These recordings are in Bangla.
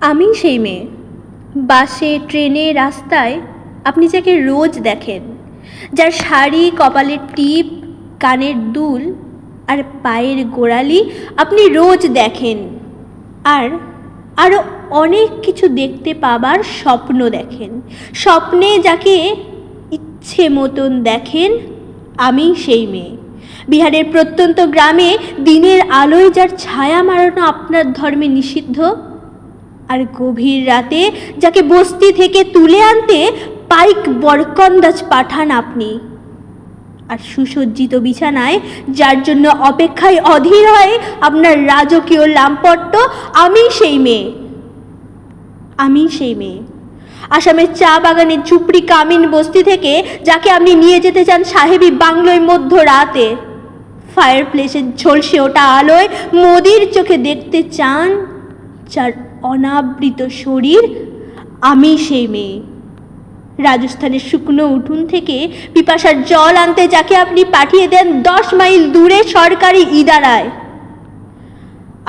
আমি সেই মেয়ে। বাসে, ট্রেনে, রাস্তায় আপনি যাকে রোজ দেখেন, যার শাড়ি, কপালের টিপ, কানের দুল আর পায়ের গোড়ালি আপনি রোজ দেখেন, আর আরও অনেক কিছু দেখতে পাবার স্বপ্ন দেখেন। স্বপ্নে যাকে ইচ্ছে মতন দেখেন, আমি সেই মেয়ে। বিহারের প্রত্যন্ত গ্রামে দিনের আলোয় যার ছায়া মারানো আপনার ধর্মে নিষিদ্ধ, আর গভীর রাতে যাকে বস্তি থেকে তুলে আনতে পাইক বরকন্দাজ পাঠান আপনি, আর সুসজ্জিত বিছানায় যার জন্য অপেক্ষায় অধীর হয় আপনার রাজকীয় লামপট্ট, আমি সেই মেয়ে। আমি সেই মেয়ে। আসামের চা বাগানের ঝুপড়ি কামিন বস্তি থেকে যাকে আপনি নিয়ে যেতে চান সাহেবী বাংলোয় মধ্য রাতে, ফায়ার প্লেসের ঝলসে ওঠা আলোয় মোদির চোখে দেখতে চান যার অনাবৃত শরীর, আমি সেই মেয়ে। রাজস্থানের শুকনো উঠোন থেকে পিপাসার জল আনতে যাকে আপনি পাঠিয়ে দেন 10 মাইল দূরে সরকারি ইদারায়,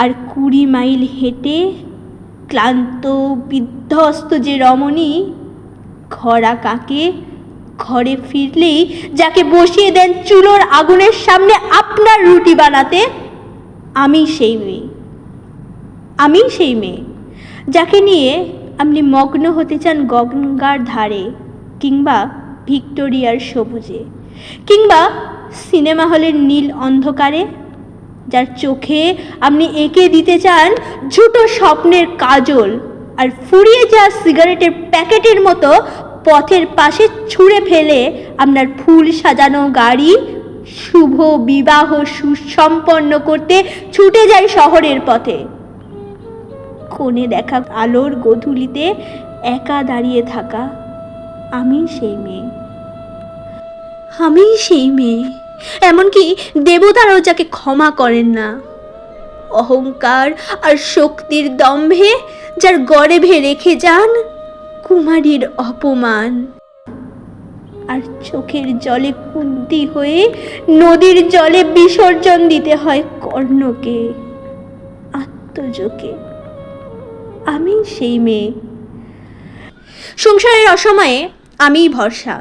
আর 20 মাইল হেঁটে ক্লান্ত বিধ্বস্ত যে রমণী খরা কাকে ঘরে ফিরলেই যাকে বসিয়ে দেন চুলোর আগুনের সামনে আপনার রুটি বানাতে, আমি সেই মেয়ে। আমি সেই মেয়ে যাকে নিয়ে আপনি মগ্ন হতে চান গঙ্গার ধারে, কিংবা ভিক্টোরিয়ার সবুজে, কিংবা সিনেমা হলের নীল অন্ধকারে, যার চোখে আপনি এঁকে দিতে চান ঝুটো স্বপ্নের কাজল, আর ফুরিয়ে যাওয়া সিগারেটের প্যাকেটের মতো পথের পাশে ছুঁড়ে ফেলে আপনার ফুল সাজানো গাড়ি শুভ বিবাহ সুসম্পন্ন করতে ছুটে যায় শহরের পথে। কোণে দেখা আলোর গোধূলিতে একা দাঁড়িয়ে থাকা, আমি সেই মেয়ে। আমি সেই মেয়ে, এমনকি দেবতারাও যাকে ক্ষমা করেন না। অহংকার আর শক্তির দম্ভে যার গর্ভে রেখে যান কুমারীর অপমান, আর চোখের জলে কুন্তি হয়ে নদীর জলে বিসর্জন দিতে হয় কর্ণকে, আত্মজকে। আমি সেই মেয়ে। সংসারের অসময়ে আমিই ভরসা।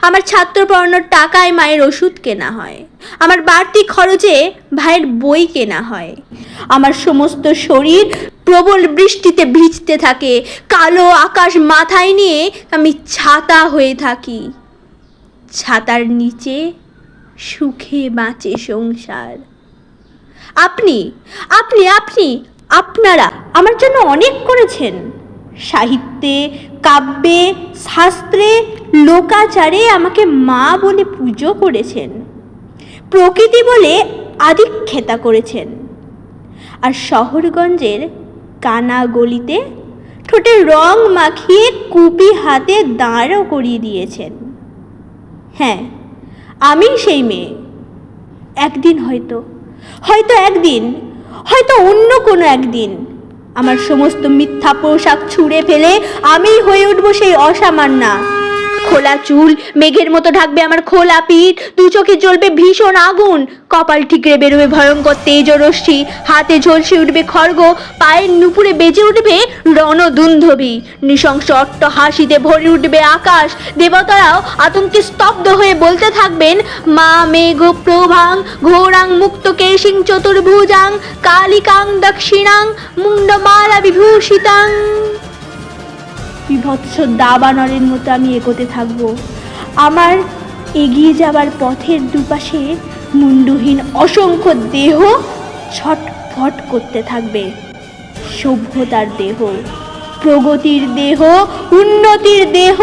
আমার ছাত্র পড়ানোর টাকায় মায়ের ওষুধ কেনা হয়, আমার বাড়তি খরচে ভাইয়ের বই কেনা হয়। আমার সমস্ত শরীর প্রবল বৃষ্টিতে ভিজতে থাকে, কালো আকাশ মাথায় নিয়ে আমি ছাতা হয়ে থাকি। ছাতার নিচে সুখে বাঁচে সংসার। আপনি আপনি আপনি আপনারা আমার জন্য অনেক করেছেন। সাহিত্যে, কাব্যে, শাস্ত্রে, লোকাচারে আমাকে মা বলে পুজো করেছেন, প্রকৃতি বলে আধিক্ষেতা করেছেন, আর শহরগঞ্জের কানা গলিতে ঠোঁটে রং মাখিয়ে কুপি হাতে দাঁড়ও করিয়ে দিয়েছেন। হ্যাঁ, আমি সেই মেয়ে। একদিন হয়তো একদিন, হয়তো অন্য কোনো একদিন আমার সমস্ত মিথ্যা পোশাক ছুঁড়ে ফেলে আমি হয়ে উঠবো সেই অসামান্যা। খোলা চুল মেঘের মতো ঢাকবে আমার খোলা পিঠ, দু চোখে জ্বলবে ভীষণ আগুন, কপাল ঠিকরে বেরোবে ভয়ঙ্কর তেজ ও রশ্মি, হাতে ঝলসে উঠবে খড়গ, পায়ের নুপুরে বেজে উঠবে রণদুন্ধবি, নৃশংস অট্ট হাসিতে ভরে উঠবে আকাশ। দেবতারাও আতঙ্কে স্তব্ধ হয়ে বলতে থাকবেন, মা মেঘ প্রভাং ঘোরাং মুক্ত কেশিং চতুর্ভুজাং কালিকাং দক্ষিণাং মুন্ডমালা বিভূষিতাং। বিভৎস দাবানলের মতো আমি এগোতে থাকব। আমার এগিয়ে যাবার পথের দুপাশে মুন্ডহীন অসংখ্য দেহ ছটফট করতে থাকবে। সভ্যতার দেহ, প্রগতির দেহ, উন্নতির দেহ,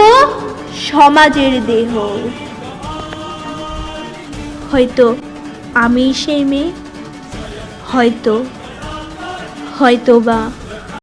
সমাজের দেহ। হয়তো আমি সেই মেয়ে, হয়তো বা